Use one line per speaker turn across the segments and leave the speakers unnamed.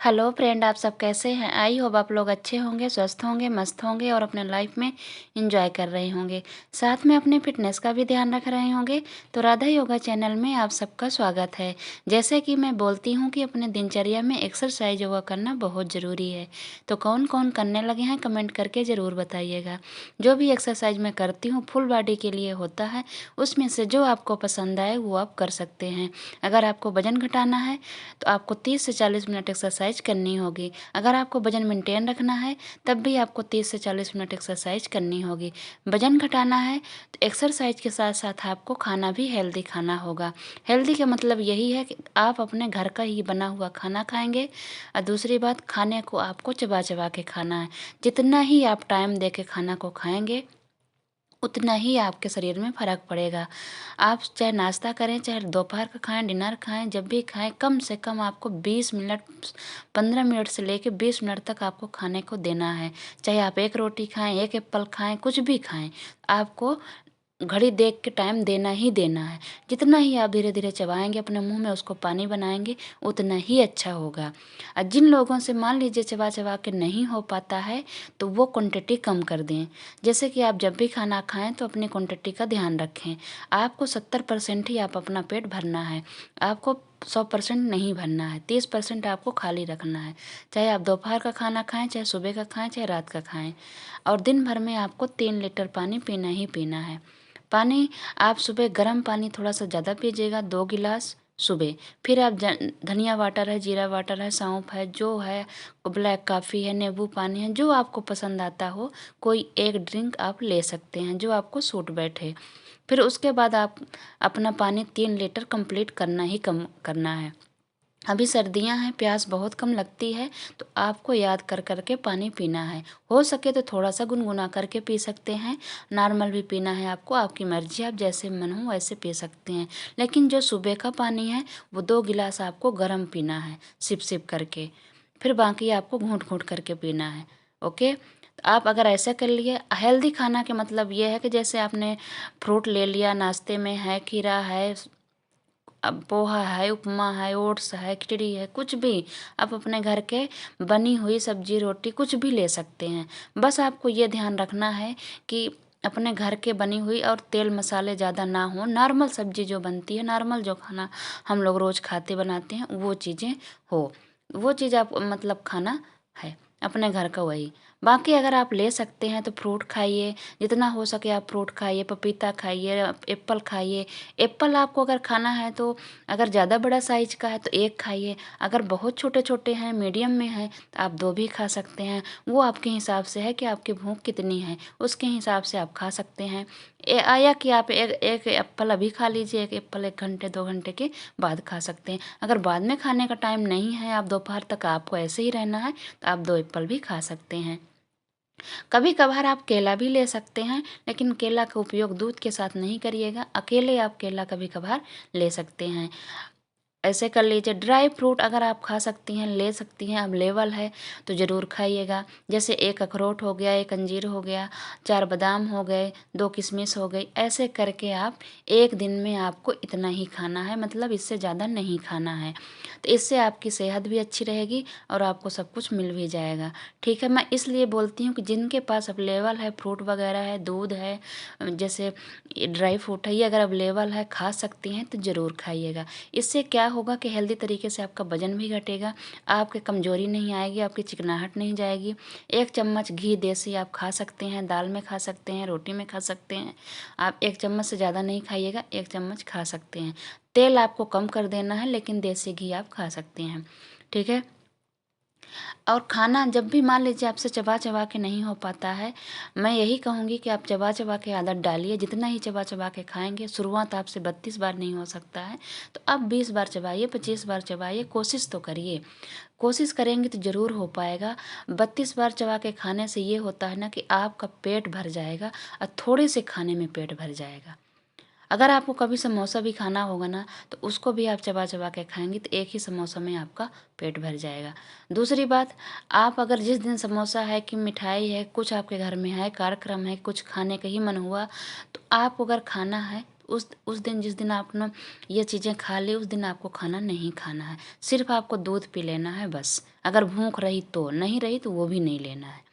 Hello friend, आप सब कैसे हैं? आई होप आप लोग अच्छे होंगे, स्वस्थ होंगे, मस्त होंगे और अपने लाइफ में एंजॉय कर रहे होंगे। साथ में अपने फिटनेस का भी ध्यान रख रहे होंगे। तो राधा योगा चैनल में आप सबका स्वागत है। जैसे कि मैं बोलती हूँ कि अपने दिनचर्या में एक्सरसाइज योगा करना बहुत ज़रूरी है। तो कौन कौन करने लगे हैं कमेंट करके ज़रूर बताइएगा। जो भी एक्सरसाइज मैं करती हूँ फुल बॉडी के लिए होता है। उसमें से जो आपको पसंद आए वो आप कर सकते हैं। अगर आपको वजन घटाना है तो आपको 30 से 40 मिनट एक्सरसाइज करनी होगी। अगर आपको वजन मेंटेन रखना है तब भी आपको 30 से 40 मिनट एक्सरसाइज करनी होगी। वजन घटाना है तो एक्सरसाइज के साथ साथ आपको खाना भी हेल्दी खाना होगा। हेल्दी का मतलब यही है कि आप अपने घर का ही बना हुआ खाना खाएंगे। और दूसरी बात, खाने को आपको चबा चबा के खाना है। जितना ही आप टाइम दे के खाना को खाएंगे उतना ही आपके शरीर में फ़र्क पड़ेगा। आप चाहे नाश्ता करें, चाहे दोपहर का खाएं, डिनर खाएं, जब भी खाएं कम से कम आपको 20 मिनट 15 मिनट से लेके 20 मिनट तक आपको खाने को देना है। चाहे आप एक रोटी खाएं, एक एप्पल खाएं, कुछ भी खाएं, आपको घड़ी देख के टाइम देना ही देना है। जितना ही आप धीरे धीरे चबाएंगे, अपने मुंह में उसको पानी बनाएंगे, उतना ही अच्छा होगा। और जिन लोगों से मान लीजिए चबा चबा के नहीं हो पाता है तो वो क्वांटिटी कम कर दें। जैसे कि आप जब भी खाना खाएं तो अपनी क्वांटिटी का ध्यान रखें। आपको 70% ही आप अपना पेट भरना है। आपको 100% नहीं भरना है। 30% आपको खाली रखना है। चाहे आप दोपहर का खाना खाएं, चाहे सुबह का खाएं, चाहे रात का खाएं। और दिन भर में आपको 3 लीटर पानी पीना ही पीना है। पानी आप सुबह गर्म पानी थोड़ा सा ज़्यादा पीजिएगा, 2 गिलास सुबह। फिर आप धनिया वाटर है, जीरा वाटर है, सौंफ है, जो है ब्लैक कॉफ़ी है, नींबू पानी है, जो आपको पसंद आता हो कोई एक ड्रिंक आप ले सकते हैं जो आपको सूट बैठे। फिर उसके बाद आप अपना पानी 3 लीटर कंप्लीट करना ही कम करना है। अभी सर्दियां हैं, प्यास बहुत कम लगती है, तो आपको याद कर कर के पानी पीना है। हो सके तो थोड़ा सा गुनगुना करके पी सकते हैं, नॉर्मल भी पीना है आपको, आपकी मर्जी, आप जैसे मन हो वैसे पी सकते हैं। लेकिन जो सुबह का पानी है वो 2 गिलास आपको गर्म पीना है, सिप सिप करके। फिर बाकी आपको घूंट घूंट करके पीना है। ओके, तो आप अगर ऐसा कर लिए, हेल्दी खाना के मतलब ये है कि जैसे आपने फ्रूट ले लिया, नाश्ते में है, खीरा है, अब पोहा है, उपमा है, ओट्स है, खिचड़ी है, कुछ भी आप अपने घर के बनी हुई सब्जी रोटी कुछ भी ले सकते हैं। बस आपको ये ध्यान रखना है कि अपने घर के बनी हुई और तेल मसाले ज़्यादा ना हो, नॉर्मल सब्जी जो बनती है, नॉर्मल जो खाना हम लोग रोज़ खाते बनाते हैं वो चीज़ें हो। वो चीज़ आप मतलब खाना है अपने घर का वही। बाकी अगर आप ले सकते हैं तो फ्रूट खाइए, जितना हो सके आप फ्रूट खाइए, पपीता खाइए, एप्पल खाइए। एप्पल आपको अगर खाना है तो अगर ज़्यादा बड़ा साइज का है तो एक खाइए। अगर बहुत छोटे छोटे हैं, मीडियम में हैं, तो आप 2 भी खा सकते हैं। वो आपके हिसाब से है कि आपकी भूख कितनी है, उसके हिसाब से आप खा सकते हैं। आया कि आप एक एक एप्पल अभी खा लीजिए, एक एप्पल 1 घंटे 2 घंटे के बाद खा सकते हैं। अगर बाद में खाने का टाइम नहीं है, आप दोपहर तक आपको ऐसे ही रहना है, तो आप 2 एप्पल भी खा सकते हैं। कभी कभार आप केला भी ले सकते हैं, लेकिन केला का उपयोग दूध के साथ नहीं करिएगा। अकेले आप केला कभी कभार ले सकते हैं। ऐसे कर लीजिए। ड्राई फ्रूट अगर आप खा सकती हैं, ले सकती हैं, अवेलेबल है तो ज़रूर खाइएगा। जैसे एक अखरोट हो गया, एक अंजीर हो गया, 4 बादाम हो गए, 2 किशमिश हो गई। ऐसे करके आप एक दिन में आपको इतना ही खाना है, मतलब इससे ज़्यादा नहीं खाना है। तो इससे आपकी सेहत भी अच्छी रहेगी और आपको सब कुछ मिल भी जाएगा। ठीक है, मैं इसलिए बोलती हूँ कि जिनके पास अवेलेबल है, फ्रूट वगैरह है, दूध है, जैसे ड्राई फ्रूट है, ये अगर अवेलेबल है, खा सकती हैं तो ज़रूर खाइएगा। इससे क्या होगा कि हेल्दी तरीके से आपका वजन भी घटेगा, आपके कमजोरी नहीं आएगी, आपकी चिकनाहट नहीं जाएगी। 1 चम्मच घी देसी आप खा सकते हैं, दाल में खा सकते हैं, रोटी में खा सकते हैं। आप 1 चम्मच से ज़्यादा नहीं खाइएगा, 1 चम्मच खा सकते हैं। तेल आपको कम कर देना है, लेकिन देसी घी आप खा सकते हैं। ठीक है। और खाना जब भी मान लीजिए आपसे चबा चबा के नहीं हो पाता है, मैं यही कहूँगी कि आप चबा चबा के आदत डालिए। जितना ही चबा चबा के खाएंगे, शुरुआत आपसे 32 बार नहीं हो सकता है तो अब 20 बार चबाइए, 25 बार चबाइए, कोशिश तो करिए। कोशिश करेंगे तो ज़रूर हो पाएगा। 32 बार चबा के खाने से ये होता है ना कि आपका पेट भर जाएगा और थोड़े से खाने में पेट भर जाएगा। अगर आपको कभी समोसा भी खाना होगा ना तो उसको भी आप चबा चबा के खाएंगे तो एक ही समोसा में आपका पेट भर जाएगा। दूसरी बात, आप अगर जिस दिन समोसा है कि मिठाई है, कुछ आपके घर में है, कार्यक्रम है, कुछ खाने का ही मन हुआ, तो आप अगर खाना है उस दिन जिस दिन आपने ये चीज़ें खा ली, उस दिन आपको खाना नहीं खाना है। सिर्फ आपको दूध पी लेना है बस। अगर भूख रही तो, नहीं रही तो वो भी नहीं लेना है।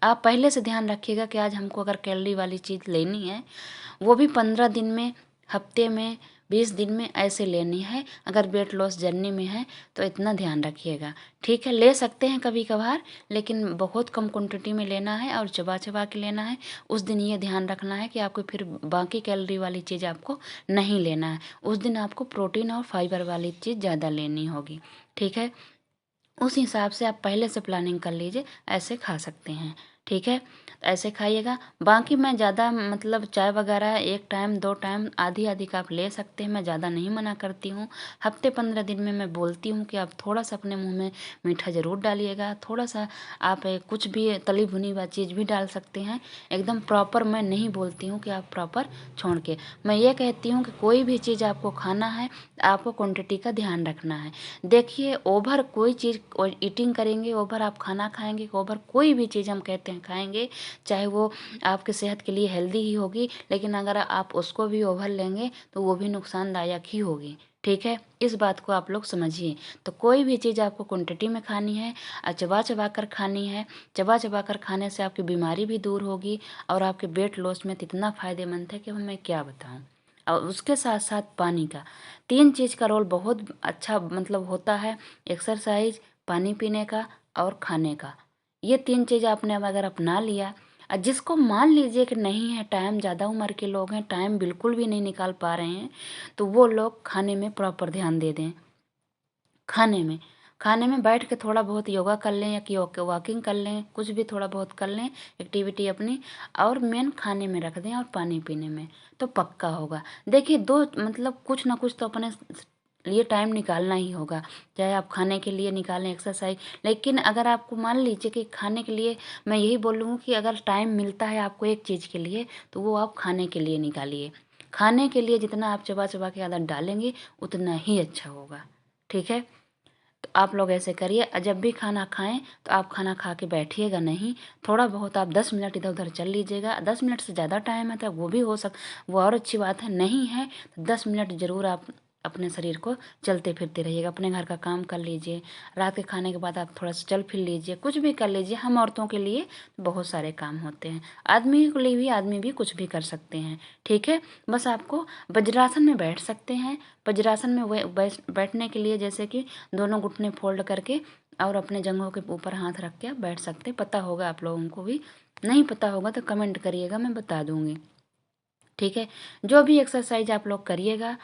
आप पहले से ध्यान रखिएगा कि आज हमको अगर कैलोरी वाली चीज़ लेनी है, वो भी 15 दिन में, हफ्ते में, 20 दिन में ऐसे लेनी है। अगर वेट लॉस जर्नी में है तो इतना ध्यान रखिएगा। ठीक है, ले सकते हैं कभी कभार, लेकिन बहुत कम क्वांटिटी में लेना है और चबा चबा के लेना है। उस दिन ये ध्यान रखना है कि आपको फिर बाकी कैलोरी वाली चीज़ आपको नहीं लेना है। उस दिन आपको प्रोटीन और फाइबर वाली चीज़ ज़्यादा लेनी होगी। ठीक है, उस हिसाब से आप पहले से प्लानिंग कर लीजिए, ऐसे खा सकते हैं। ठीक है, तो ऐसे खाइएगा। बाकी मैं ज़्यादा मतलब चाय वगैरह 1 टाइम 2 टाइम आधी आधी कप ले सकते हैं, मैं ज़्यादा नहीं मना करती हूँ। हफ्ते 15 दिन में मैं बोलती हूँ कि आप थोड़ा सा अपने मुंह में मीठा ज़रूर डालिएगा। थोड़ा सा आप कुछ भी तली भुनी हुआ चीज़ भी डाल सकते हैं। एकदम प्रॉपर मैं नहीं बोलती हूँ कि आप प्रॉपर छोड़ के, मैं ये कहती हूँ कि कोई भी चीज़ आपको खाना है, आपको क्वांटिटी का ध्यान रखना है। देखिए, ओवर कोई चीज़ ईटिंग करेंगे, ओवर आप खाना खाएंगे, ओवर कोई भी चीज़ हम कहते हैं खाएंगे, चाहे वो आपके सेहत के लिए हेल्दी ही होगी, लेकिन अगर आप उसको भी ओवर लेंगे तो वो भी नुकसानदायक ही होगी। ठीक है, इस बात को आप लोग समझिए। तो कोई भी चीज़ आपको क्वांटिटी में खानी है और चबा चबा कर खानी है। चबा चबा कर खाने से आपकी बीमारी भी दूर होगी और आपके वेट लॉस में इतना फ़ायदेमंद है कि मैं क्या बताऊँ। और उसके साथ साथ पानी का 3 चीज़ का रोल बहुत अच्छा मतलब होता है। एक्सरसाइज, पानी पीने का और खाने का। ये 3 चीज़ आपने अब अगर अपना लिया, जिसको मान लीजिए कि नहीं है टाइम, ज़्यादा उम्र के लोग हैं, टाइम बिल्कुल भी नहीं निकाल पा रहे हैं, तो वो लोग खाने में प्रॉपर ध्यान दे दें। खाने में बैठ के थोड़ा बहुत योगा कर लें या कि वॉकिंग कर लें, कुछ भी थोड़ा बहुत कर लें एक्टिविटी अपनी, और मेन खाने में रख दें और पानी पीने में, तो पक्का होगा। देखिए, दो मतलब कुछ ना कुछ तो अपने लिए टाइम निकालना ही होगा, चाहे आप खाने के लिए निकालें, एक्सरसाइज। लेकिन अगर आपको मान लीजिए कि खाने के लिए, मैं यही बोलूँगी कि अगर टाइम मिलता है आपको एक चीज़ के लिए, तो वो आप खाने के लिए निकालिए। खाने के लिए जितना आप चबा चबा के आदत डालेंगे उतना ही अच्छा होगा। ठीक है, तो आप लोग ऐसे करिए। जब भी खाना खाएं तो आप खाना खा के बैठिएगा नहीं, थोड़ा बहुत आप 10 मिनट इधर उधर चल लीजिएगा। 10 मिनट से ज़्यादा टाइम है तो वो भी वो और अच्छी बात है। नहीं है तो 10 मिनट ज़रूर आप अपने शरीर को चलते फिरते रहिएगा। अपने घर का काम कर लीजिए, रात के खाने के बाद आप थोड़ा सा चल फिर लीजिए, कुछ भी कर लीजिए। हम औरतों के लिए बहुत सारे काम होते हैं, आदमी के लिए भी, आदमी भी कुछ भी कर सकते हैं। ठीक है, बस आपको वज्रासन में बैठ सकते हैं। वज्रासन में बैठने के लिए जैसे कि दोनों घुटने फोल्ड करके और अपने जंघों के ऊपर हाथ रख के आप बैठ सकते हैं। पता होगा आप लोगों को भी, नहीं पता होगा तो कमेंट करिएगा, मैं बता दूंगी। ठीक है, जो भी एक्सरसाइज आप लोग करिएगा,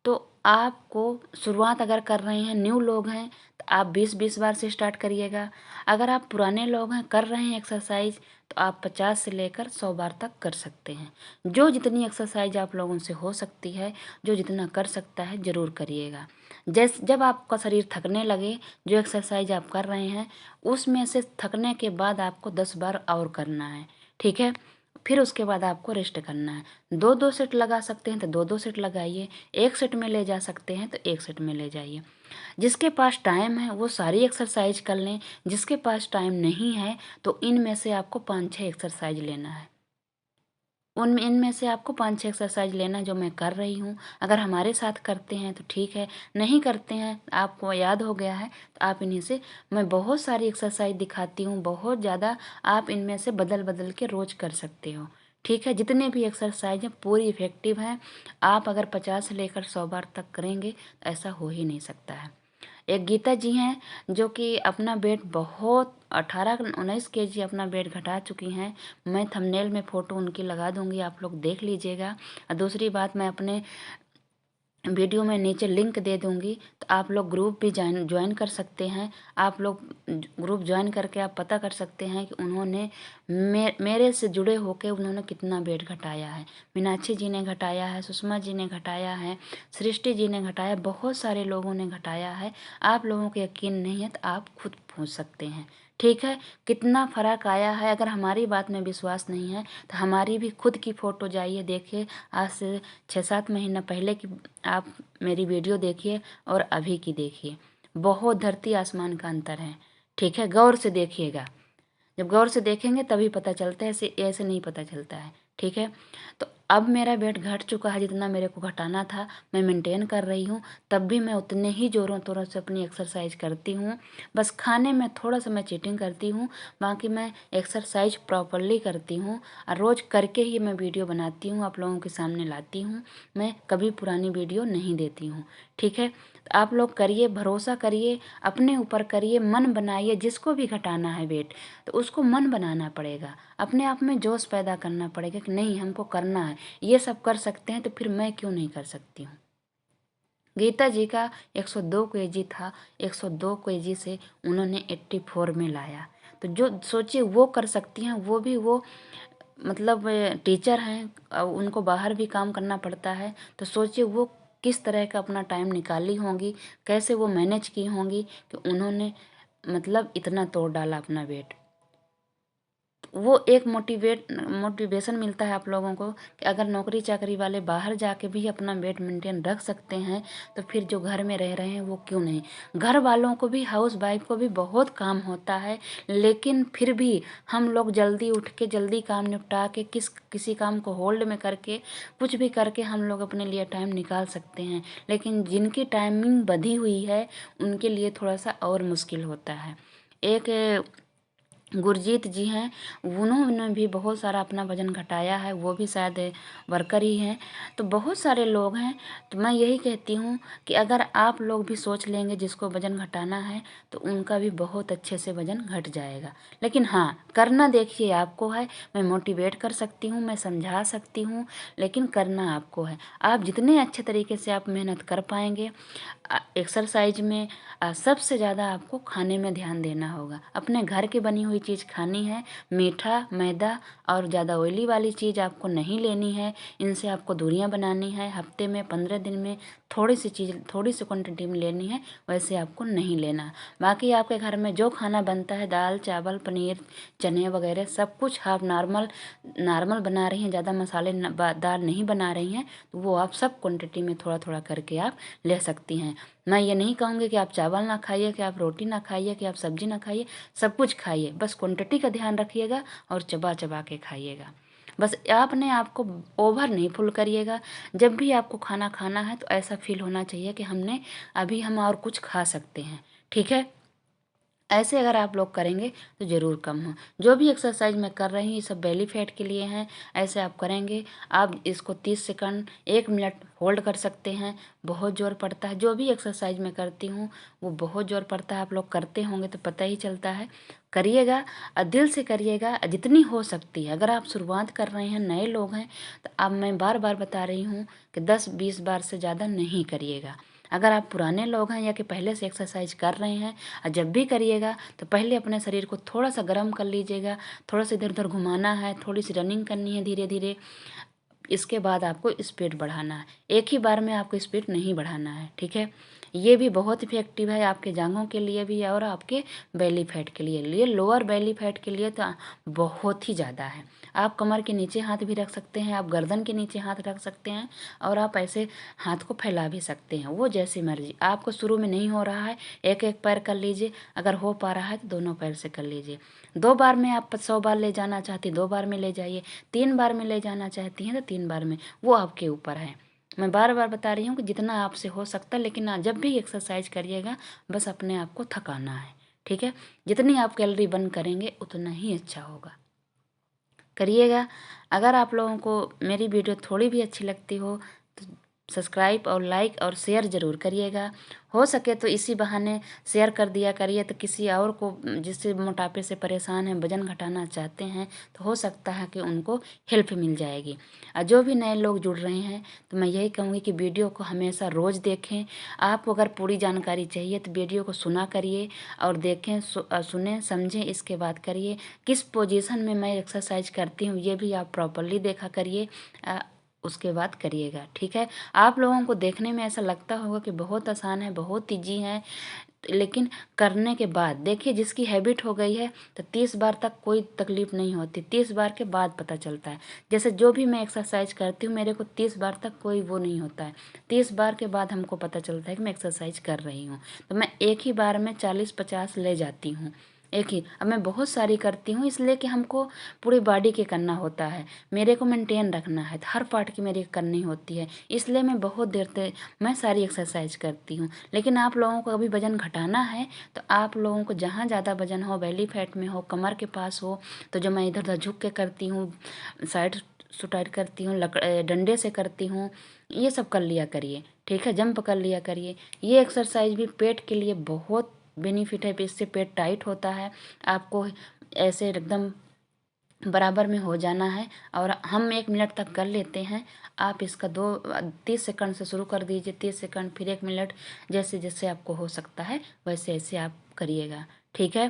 तो आपको शुरुआत अगर कर रहे हैं, न्यू लोग हैं, तो आप 20-20 बार से स्टार्ट करिएगा। अगर आप पुराने लोग हैं, कर रहे हैं एक्सरसाइज, तो आप 50 से लेकर 100 बार तक कर सकते हैं। जो जितनी एक्सरसाइज आप लोगों से हो सकती है, जो जितना कर सकता है, ज़रूर करिएगा। जब आपका शरीर थकने लगे, जो एक्सरसाइज आप कर रहे हैं उसमें से थकने के बाद आपको 10 बार और करना है। ठीक है, फिर उसके बाद आपको रेस्ट करना है। 2-2 सेट लगा सकते हैं तो 2-2 सेट लगाइए। 1 सेट में ले जा सकते हैं तो 1 सेट में ले जाइए। जिसके पास टाइम है वो सारी एक्सरसाइज कर लें। जिसके पास टाइम नहीं है तो इनमें से आपको 5-6 एक्सरसाइज लेना है। इनमें से आपको 5-6 एक्सरसाइज लेना, जो मैं कर रही हूँ। अगर हमारे साथ करते हैं तो ठीक है, नहीं करते हैं, आपको याद हो गया है, तो आप इन्हीं से, मैं बहुत सारी एक्सरसाइज दिखाती हूँ, बहुत ज़्यादा। आप इनमें से बदल बदल के रोज़ कर सकते हो। ठीक है, जितने भी एक्सरसाइज हैं पूरी इफ़ेक्टिव हैं। आप अगर 50 से लेकर 100 बार तक करेंगे तो ऐसा हो ही नहीं सकता है। एक गीता जी हैं जो कि अपना वेट बहुत 18-19 kg अपना वेट घटा चुकी हैं। मैं थंबनेल में फ़ोटो उनकी लगा दूंगी, आप लोग देख लीजिएगा। और दूसरी बात, मैं अपने वीडियो में नीचे लिंक दे दूंगी, तो आप लोग ग्रुप भी ज्वाइन कर सकते हैं। आप लोग ग्रुप ज्वाइन करके आप पता कर सकते हैं कि उन्होंने मेरे से जुड़े होकर उन्होंने कितना वेट घटाया है। मीनाक्षी जी ने घटाया है, सुषमा जी ने घटाया है, सृष्टि जी ने घटाया, बहुत सारे लोगों ने घटाया है। आप लोगों को यकीन नहीं है तो आप खुद पूछ सकते हैं। ठीक है, कितना फ़र्क आया है। अगर हमारी बात में विश्वास नहीं है तो हमारी भी खुद की फ़ोटो जाइए देखिए। आज से 6-7 महीना पहले की आप मेरी वीडियो देखिए और अभी की देखिए, बहुत धरती आसमान का अंतर है। ठीक है, गौर से देखिएगा। जब गौर से देखेंगे तभी पता चलता है, ऐसे ऐसे नहीं पता चलता है। ठीक है। तो अब मेरा वेट घट चुका है, जितना मेरे को घटाना था मैं मेंटेन कर रही हूँ। तब भी मैं उतने ही ज़ोरों तोरों से अपनी एक्सरसाइज करती हूँ। बस खाने में थोड़ा सा मैं चीटिंग करती हूँ, बाकी मैं एक्सरसाइज प्रॉपरली करती हूँ और रोज़ करके ही मैं वीडियो बनाती हूँ, आप लोगों के सामने लाती हूँ। मैं कभी पुरानी वीडियो नहीं देती हूँ, ठीक है। तो आप लोग करिए, भरोसा करिए, अपने ऊपर करिए, मन बनाइए। जिसको भी घटाना है वेट तो उसको मन बनाना पड़ेगा, अपने आप में जोश पैदा करना पड़ेगा कि नहीं हमको करना है, ये सब कर सकते हैं तो फिर मैं क्यों नहीं कर सकती हूँ। गीता जी का 102 केजी था, 102 केजी से उन्होंने 84 में लाया। तो जो सोचिए वो कर सकती हैं, वो भी वो मतलब टीचर हैं और उनको बाहर भी काम करना पड़ता है। तो सोचिए वो किस तरह का अपना टाइम निकाली होंगी, कैसे वो मैनेज की होंगी कि उन्होंने मतलब इतना तोड़ डाला अपना वेट। वो एक मोटिवेशन मिलता है आप लोगों को कि अगर नौकरी चाकरी वाले बाहर जाके भी अपना वेट मेंटेन रख सकते हैं तो फिर जो घर में रह रहे हैं वो क्यों नहीं। घर वालों को भी, हाउस वाइफ को भी बहुत काम होता है, लेकिन फिर भी हम लोग जल्दी उठ के जल्दी काम निपटा के किसी काम को होल्ड में करके कुछ भी करके हम लोग अपने लिए टाइम निकाल सकते हैं। लेकिन जिनकी टाइमिंग बंधी हुई है उनके लिए थोड़ा सा और मुश्किल होता है। एक गुरजीत जी हैं, उन्होंने भी बहुत सारा अपना वज़न घटाया है, वो भी शायद वर्कर ही हैं। तो बहुत सारे लोग हैं। तो मैं यही कहती हूँ कि अगर आप लोग भी सोच लेंगे जिसको वज़न घटाना है तो उनका भी बहुत अच्छे से वज़न घट जाएगा। लेकिन हाँ, करना देखिए आपको है। मैं मोटिवेट कर सकती हूँ, मैं समझा सकती हूँ, लेकिन करना आपको है। आप जितने अच्छे तरीके से आप मेहनत कर पाएंगे एक्सरसाइज में, सबसे ज़्यादा आपको खाने में ध्यान देना होगा। अपने घर की बनी हुई चीज़ खानी है, मीठा, मैदा और ज़्यादा ऑयली वाली चीज़ आपको नहीं लेनी है। इनसे आपको दूरियां बनानी है। हफ्ते में 15 दिन में थोड़ी सी क्वांटिटी में लेनी है, वैसे आपको नहीं लेना। बाकी आपके घर में जो खाना बनता है, दाल चावल पनीर चने वगैरह सब कुछ आप नॉर्मल नॉर्मल बना रही हैं, ज़्यादा दार नहीं बना रही हैं, तो वो आप सब क्वांटिटी में थोड़ा थोड़ा करके आप ले सकती हैं। मैं ये नहीं कहूँगी कि आप चावल ना खाइए, कि आप रोटी ना खाइए, कि आप सब्जी ना खाइए, सब कुछ खाइए, बस क्वांटिटी का ध्यान रखिएगा और चबा चबा के खाइएगा। बस आपने आपको ओवर नहीं फुल करिएगा। जब भी आपको खाना खाना है तो ऐसा फील होना चाहिए कि अभी हम और कुछ खा सकते हैं, ठीक है। ऐसे अगर आप लोग करेंगे तो ज़रूर कम हो। जो भी एक्सरसाइज मैं कर रही हूँ ये सब बेली फैट के लिए हैं। ऐसे आप करेंगे, आप इसको 30 सेकंड 1 मिनट होल्ड कर सकते हैं। बहुत जोर पड़ता है, जो भी एक्सरसाइज मैं करती हूँ वो बहुत जोर पड़ता है। आप लोग करते होंगे तो पता ही चलता है। करिएगा और दिल से करिएगा जितनी हो सकती है। अगर आप शुरुआत कर रहे हैं, नए लोग हैं, तो अब मैं बार बार बता रही हूँ कि 10-20 बार से ज़्यादा नहीं करिएगा। अगर आप पुराने लोग हैं या कि पहले से एक्सरसाइज कर रहे हैं और जब भी करिएगा तो पहले अपने शरीर को थोड़ा सा गर्म कर लीजिएगा, थोड़ा सा इधर उधर घुमाना है, थोड़ी सी रनिंग करनी है धीरे धीरे। इसके बाद आपको स्पीड बढ़ाना है, एक ही बार में आपको स्पीड नहीं बढ़ाना है, ठीक है। ये भी बहुत इफेक्टिव है आपके जांघों के लिए भी और आपके बेली फैट के लिए लोअर बेली फैट के लिए तो बहुत ही ज़्यादा है। आप कमर के नीचे हाथ भी रख सकते हैं, आप गर्दन के नीचे हाथ रख सकते हैं और आप ऐसे हाथ को फैला भी सकते हैं, वो जैसी मर्जी। आपको शुरू में नहीं हो रहा है, एक एक पैर कर लीजिए, अगर हो पा रहा है तो दोनों पैर से कर लीजिए। 2 बार में आप 100 बार ले जाना चाहती 2 बार में ले जाइए, 3 बार में ले जाना चाहती हैं तो 3 बार में, वो आपके ऊपर है। मैं बार बार बता रही हूँ कि जितना आपसे हो सकता है, लेकिन हाँ, जब भी एक्सरसाइज करिएगा बस अपने आप को थकाना है, ठीक है। जितनी आप कैलोरी बर्न करेंगे उतना ही अच्छा होगा, करिएगा। अगर आप लोगों को मेरी वीडियो थोड़ी भी अच्छी लगती हो तो सब्सक्राइब और लाइक और शेयर ज़रूर करिएगा। हो सके तो इसी बहाने शेयर कर दिया करिए, तो किसी और को जिससे मोटापे से परेशान हैं, वज़न घटाना चाहते हैं, तो हो सकता है कि उनको हेल्प मिल जाएगी। और जो भी नए लोग जुड़ रहे हैं तो मैं यही कहूँगी कि वीडियो को हमेशा रोज़ देखें। आपको अगर पूरी जानकारी चाहिए तो वीडियो को सुना करिए और देखें, सुने समझें, इसके बाद करिए। किस पोजीशन में मैं एक्सरसाइज करती हूँ ये भी आप प्रॉपरली देखा करिए, उसके बाद करिएगा, ठीक है। आप लोगों को देखने में ऐसा लगता होगा कि बहुत आसान है, बहुत ईजी है, लेकिन करने के बाद देखिए, जिसकी हैबिट हो गई है तो 30 बार तक कोई तकलीफ नहीं होती, 30 बार के बाद पता चलता है। जैसे जो भी मैं एक्सरसाइज करती हूँ मेरे को 30 बार तक कोई वो नहीं होता है, 30 बार के बाद हमको पता चलता है कि मैं एक्सरसाइज कर रही हूँ। तो मैं एक ही बार में 40-50 ले जाती हूँ, एक ही। अब मैं बहुत सारी करती हूँ इसलिए कि हमको पूरी बॉडी के करना होता है, मेरे को मेंटेन रखना है, हर पार्ट की मेरी करनी होती है, इसलिए मैं बहुत देर तक मैं सारी एक्सरसाइज करती हूँ। लेकिन आप लोगों को अभी वज़न घटाना है तो आप लोगों को जहाँ ज़्यादा वज़न हो, बेली फैट में हो, कमर के पास हो, तो जो मैं इधर उधर झुक के करती हूँ, साइड सुटाइट करती हूँ, डंडे से करती हूँ, ये सब कर लिया करिए। ठीक है, जंप कर लिया करिए। ये एक्सरसाइज भी पेट के लिए बहुत बेनिफिट है, इससे पेट टाइट होता है। आपको ऐसे एकदम बराबर में हो जाना है और हम 1 मिनट तक कर लेते हैं। आप इसका 30 सेकंड से शुरू कर दीजिए, 30 सेकंड, फिर 1 मिनट, जैसे जैसे आपको हो सकता है वैसे ऐसे आप करिएगा। ठीक है,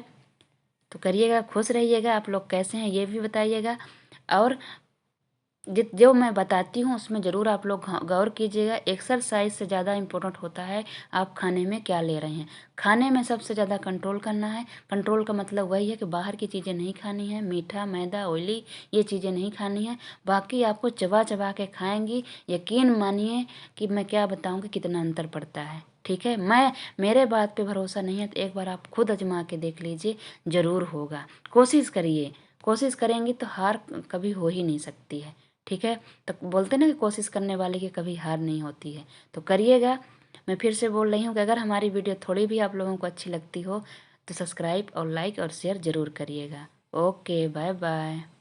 तो करिएगा, खुश रहिएगा। आप लोग कैसे हैं ये भी बताइएगा, और जो मैं बताती हूँ उसमें ज़रूर आप लोग गौर कीजिएगा। एक्सरसाइज से ज़्यादा इम्पोर्टेंट होता है आप खाने में क्या ले रहे हैं। खाने में सबसे ज़्यादा कंट्रोल करना है। कंट्रोल का मतलब वही है कि बाहर की चीज़ें नहीं खानी है, मीठा, मैदा, ऑयली ये चीज़ें नहीं खानी है। बाकी आपको चबा चबा के खाएंगी, यकीन मानिए कि मैं क्या बताऊँगी कितना अंतर पड़ता है। ठीक है, मेरे बात पे भरोसा नहीं है तो एक बार आप खुद आजमा के देख लीजिए, ज़रूर होगा। कोशिश करिए, कोशिश करेंगी तो हार कभी हो ही नहीं सकती है। ठीक है, तो बोलते ना कि कोशिश करने वाले की कभी हार नहीं होती है, तो करिएगा। मैं फिर से बोल रही हूँ कि अगर हमारी वीडियो थोड़ी भी आप लोगों को अच्छी लगती हो तो सब्सक्राइब और लाइक और शेयर ज़रूर करिएगा। Okay, bye bye.